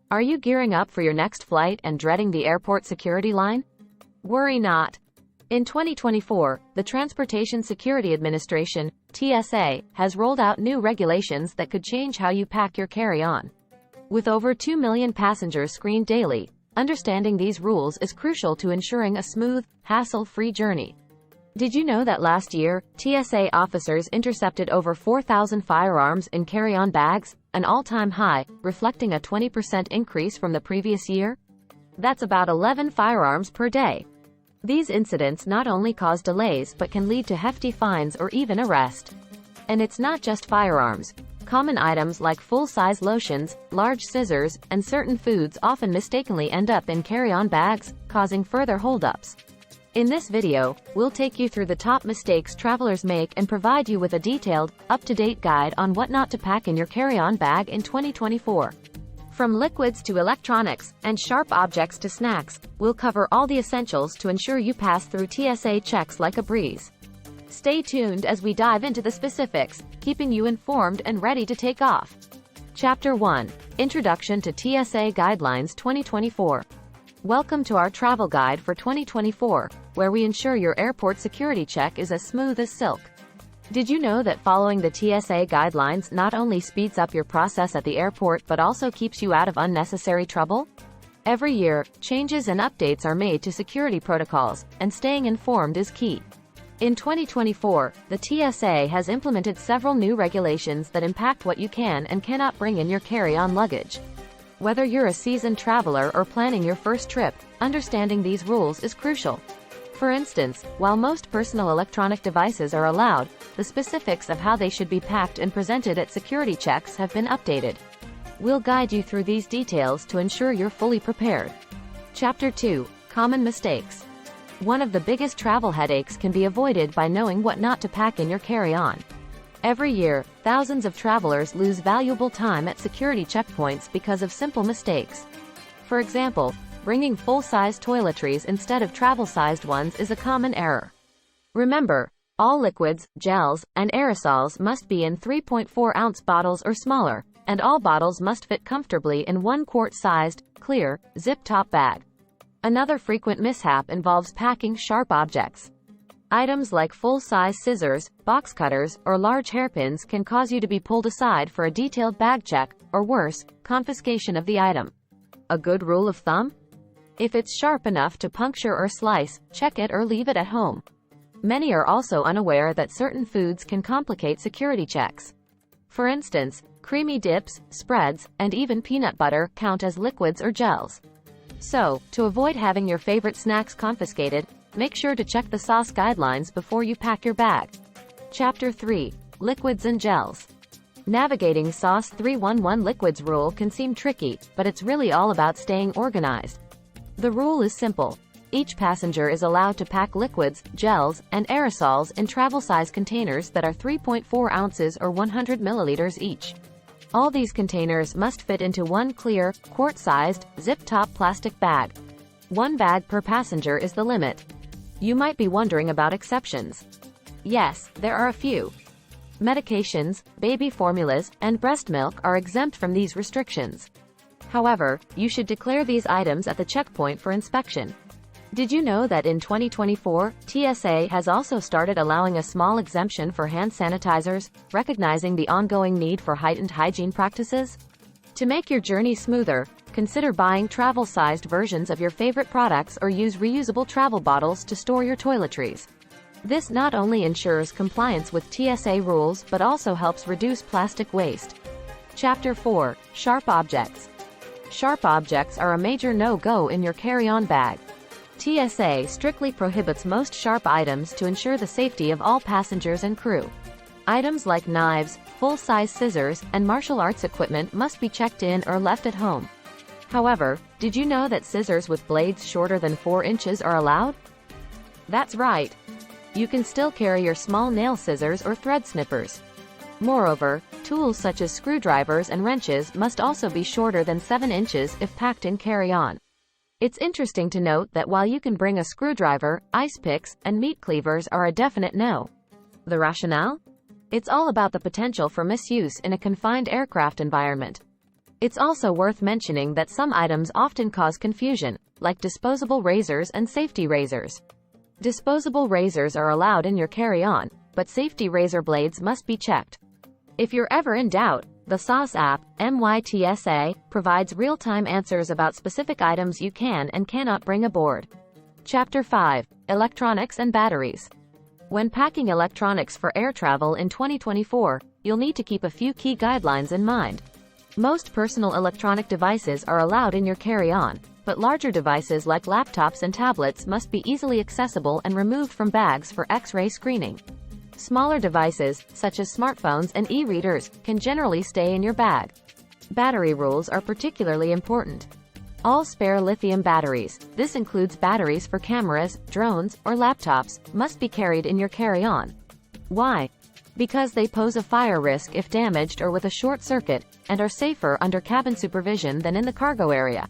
Are you gearing up for your next flight and dreading the airport security line? Worry not. In 2024, the Transportation Security Administration, TSA, has rolled out new regulations that could change how you pack your carry-on. With over 2 million passengers screened daily, understanding these rules is crucial to ensuring a smooth, hassle-free journey. Did you know that last year, TSA officers intercepted over 4,000 firearms in carry-on bags, an all-time high, reflecting a 20% increase from the previous year? That's about 11 firearms per day. These incidents not only cause delays but can lead to hefty fines or even arrest. And it's not just firearms. Common items like full-size lotions, large scissors, and certain foods often mistakenly end up in carry-on bags, causing further holdups. In this video, we'll take you through the top mistakes travelers make and provide you with a detailed, up-to-date guide on what not to pack in your carry-on bag in 2024. From liquids to electronics, and sharp objects to snacks, we'll cover all the essentials to ensure you pass through TSA checks like a breeze. Stay tuned as we dive into the specifics, keeping you informed and ready to take off. Chapter 1. Introduction to TSA Guidelines 2024. Welcome to our travel guide for 2024, where we ensure your airport security check is as smooth as silk. Did you know that following the TSA guidelines not only speeds up your process at the airport but also keeps you out of unnecessary trouble? Every year, changes and updates are made to security protocols, and staying informed is key. In 2024, the TSA has implemented several new regulations that impact what you can and cannot bring in your carry-on luggage. Whether you're a seasoned traveler or planning your first trip, understanding these rules is crucial. For instance, while most personal electronic devices are allowed, the specifics of how they should be packed and presented at security checks have been updated. We'll guide you through these details to ensure you're fully prepared. Chapter 2. Common mistakes. One of the biggest travel headaches can be avoided by knowing what not to pack in your carry-on. Every year, thousands of travelers lose valuable time at security checkpoints because of simple mistakes. For example, bringing full-size toiletries instead of travel-sized ones is a common error. Remember, all liquids, gels, and aerosols must be in 3.4-ounce bottles or smaller, and all bottles must fit comfortably in 1-quart-sized, clear, zip-top bag. Another frequent mishap involves packing sharp objects. Items like full-size scissors, box cutters, or large hairpins can cause you to be pulled aside for a detailed bag check, or worse, confiscation of the item. A good rule of thumb? If it's sharp enough to puncture or slice, check it or leave it at home. Many are also unaware that certain foods can complicate security checks. For instance, creamy dips, spreads, and even peanut butter count as liquids or gels. So, to avoid having your favorite snacks confiscated, make sure to check the sauce guidelines before you pack your bag. Chapter 3. Liquids and gels. Navigating Sauce 311 liquids rule can seem tricky, but it's really all about staying organized. The rule is simple. Each passenger is allowed to pack liquids, gels, and aerosols in travel-size containers that are 3.4 ounces or 100 milliliters each. All these containers must fit into one clear, quart-sized, zip-top plastic bag. One bag per passenger is the limit. You might be wondering about exceptions. Yes, there are a few. Medications, baby formulas, and breast milk are exempt from these restrictions. However, you should declare these items at the checkpoint for inspection. Did you know that in 2024, TSA has also started allowing a small exemption for hand sanitizers, recognizing the ongoing need for heightened hygiene practices? To make your journey smoother, consider buying travel-sized versions of your favorite products or use reusable travel bottles to store your toiletries. This not only ensures compliance with TSA rules but also helps reduce plastic waste. Chapter 4. Sharp objects. Sharp objects are a major no-go in your carry-on bag. TSA strictly prohibits most sharp items to ensure the safety of all passengers and crew. Items like knives, full-size scissors, and martial arts equipment must be checked in or left at home. However, did you know that scissors with blades shorter than 4 inches are allowed? That's right. You can still carry your small nail scissors or thread snippers. Moreover, tools such as screwdrivers and wrenches must also be shorter than 7 inches if packed in carry-on. It's interesting to note that while you can bring a screwdriver, ice picks, and meat cleavers are a definite no. The rationale? It's all about the potential for misuse in a confined aircraft environment. It's also worth mentioning that some items often cause confusion, like disposable razors and safety razors. Disposable razors are allowed in your carry-on, but safety razor blades must be checked. If you're ever in doubt, the SOS app, MyTSA, provides real-time answers about specific items you can and cannot bring aboard. Chapter 5. Electronics and batteries. When packing electronics for air travel in 2024, you'll need to keep a few key guidelines in mind. Most personal electronic devices are allowed in your carry-on, but larger devices like laptops and tablets must be easily accessible and removed from bags for X-ray screening. Smaller devices, such as smartphones and e-readers, can generally stay in your bag. Battery rules are particularly important. All spare lithium batteries, this includes batteries for cameras, drones, or laptops, must be carried in your carry-on. Why? Because they pose a fire risk if damaged or with a short circuit, and are safer under cabin supervision than in the cargo area.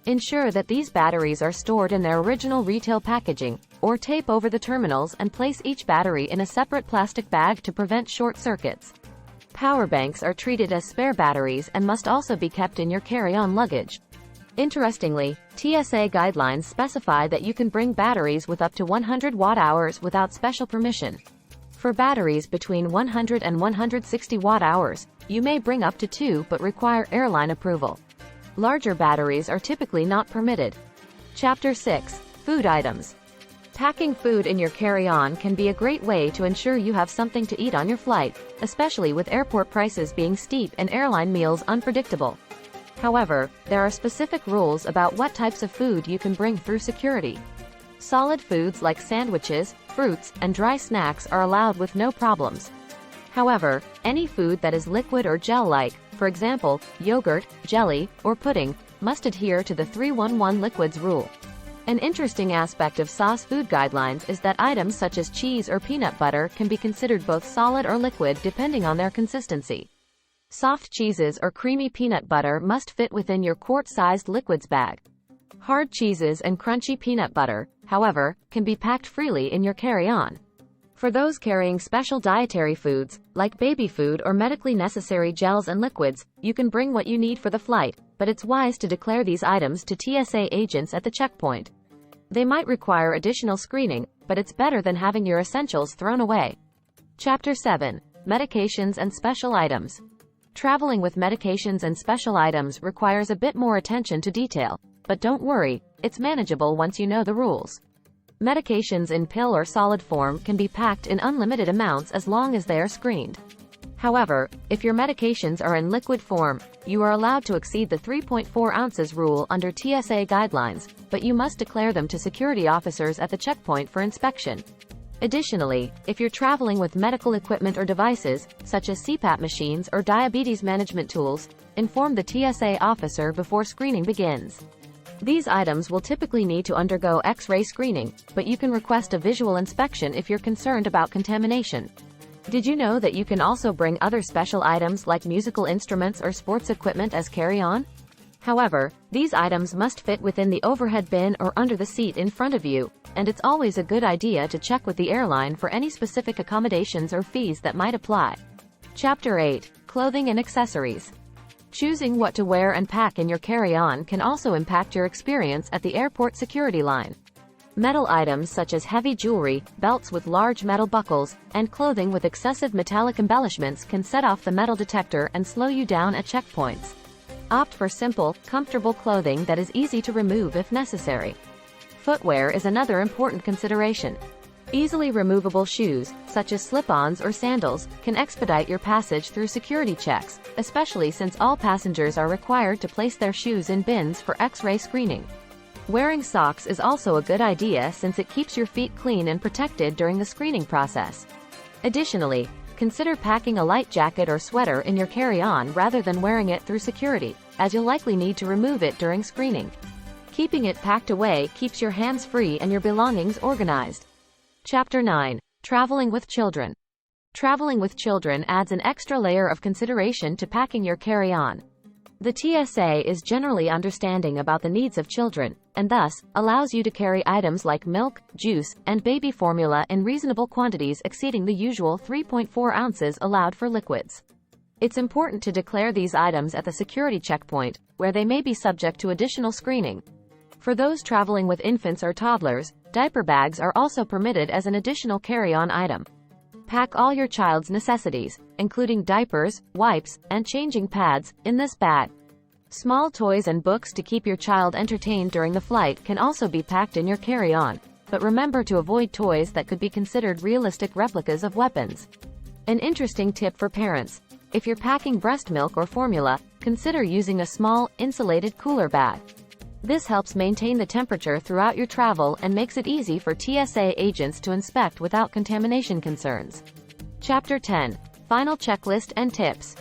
Ensure that these batteries are stored in their original retail packaging, or tape over the terminals and place each battery in a separate plastic bag to prevent short circuits. Power banks are treated as spare batteries and must also be kept in your carry-on luggage. Interestingly, TSA guidelines specify that you can bring batteries with up to 100 watt-hours without special permission. For batteries between 100 and 160 watt-hours, you may bring up to 2 but require airline approval. Larger batteries are typically not permitted. Chapter 6. Food items. Packing food in your carry-on can be a great way to ensure you have something to eat on your flight, especially with airport prices being steep and airline meals unpredictable. However, there are specific rules about what types of food you can bring through security. Solid foods like sandwiches, fruits, and dry snacks are allowed with no problems. However, any food that is liquid or gel-like, for example, yogurt, jelly, or pudding, must adhere to the 311 liquids rule. An interesting aspect of SOS food guidelines is that items such as cheese or peanut butter can be considered both solid or liquid depending on their consistency. Soft cheeses or creamy peanut butter must fit within your quart-sized liquids bag. Hard cheeses and crunchy peanut butter, however, can be packed freely in your carry-on. For those carrying special dietary foods, like baby food or medically necessary gels and liquids, you can bring what you need for the flight, but it's wise to declare these items to TSA agents at the checkpoint. They might require additional screening, but it's better than having your essentials thrown away. Chapter 7. Medications and special items. Traveling with medications and special items requires a bit more attention to detail, but don't worry, it's manageable once you know the rules. Medications in pill or solid form can be packed in unlimited amounts as long as they are screened. However, if your medications are in liquid form, you are allowed to exceed the 3.4 ounces rule under TSA guidelines, but you must declare them to security officers at the checkpoint for inspection. Additionally, if you're traveling with medical equipment or devices, such as CPAP machines or diabetes management tools, inform the TSA officer before screening begins. These items will typically need to undergo X-ray screening, but you can request a visual inspection if you're concerned about contamination. Did you know that you can also bring other special items like musical instruments or sports equipment as carry-on? However, these items must fit within the overhead bin or under the seat in front of you, and it's always a good idea to check with the airline for any specific accommodations or fees that might apply. Chapter 8. Clothing and accessories. Choosing what to wear and pack in your carry-on can also impact your experience at the airport security line. Metal items such as heavy jewelry, belts with large metal buckles, and clothing with excessive metallic embellishments can set off the metal detector and slow you down at checkpoints. Opt for simple, comfortable clothing that is easy to remove if necessary. Footwear is another important consideration. Easily removable shoes, such as slip-ons or sandals, can expedite your passage through security checks, especially since all passengers are required to place their shoes in bins for X-ray screening. Wearing socks is also a good idea since it keeps your feet clean and protected during the screening process. Additionally, consider packing a light jacket or sweater in your carry-on rather than wearing it through security, as you'll likely need to remove it during screening. Keeping it packed away keeps your hands free and your belongings organized. Chapter 9. Traveling with children. Traveling with children adds an extra layer of consideration to packing your carry-on. The TSA is generally understanding about the needs of children, and thus, allows you to carry items like milk, juice, and baby formula in reasonable quantities exceeding the usual 3.4 ounces allowed for liquids. It's important to declare these items at the security checkpoint, where they may be subject to additional screening. For those traveling with infants or toddlers, diaper bags are also permitted as an additional carry-on item. Pack all your child's necessities, including diapers, wipes, and changing pads, in this bag. Small toys and books to keep your child entertained during the flight can also be packed in your carry-on, but remember to avoid toys that could be considered realistic replicas of weapons. An interesting tip for parents: if you're packing breast milk or formula, consider using a small, insulated cooler bag. This helps maintain the temperature throughout your travel and makes it easy for TSA agents to inspect without contamination concerns. Chapter 10. Final checklist and tips.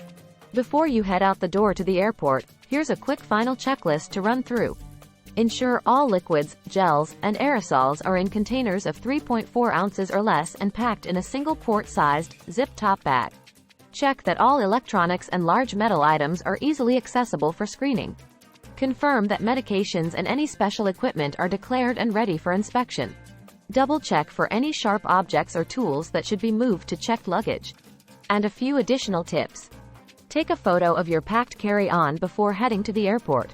Before you head out the door to the airport, here's a quick final checklist to run through. Ensure all liquids, gels, and aerosols are in containers of 3.4 ounces or less and packed in a single port-sized, zip-top bag. Check that all electronics and large metal items are easily accessible for screening. Confirm that medications and any special equipment are declared and ready for inspection. Double-check for any sharp objects or tools that should be moved to checked luggage. And a few additional tips. Take a photo of your packed carry-on before heading to the airport.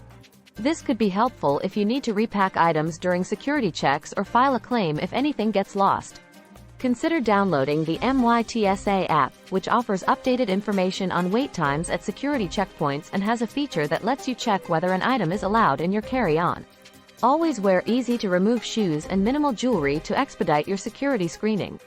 This could be helpful if you need to repack items during security checks or file a claim if anything gets lost. Consider downloading the TSA app, which offers updated information on wait times at security checkpoints and has a feature that lets you check whether an item is allowed in your carry-on. Always wear easy-to-remove shoes and minimal jewelry to expedite your security screening.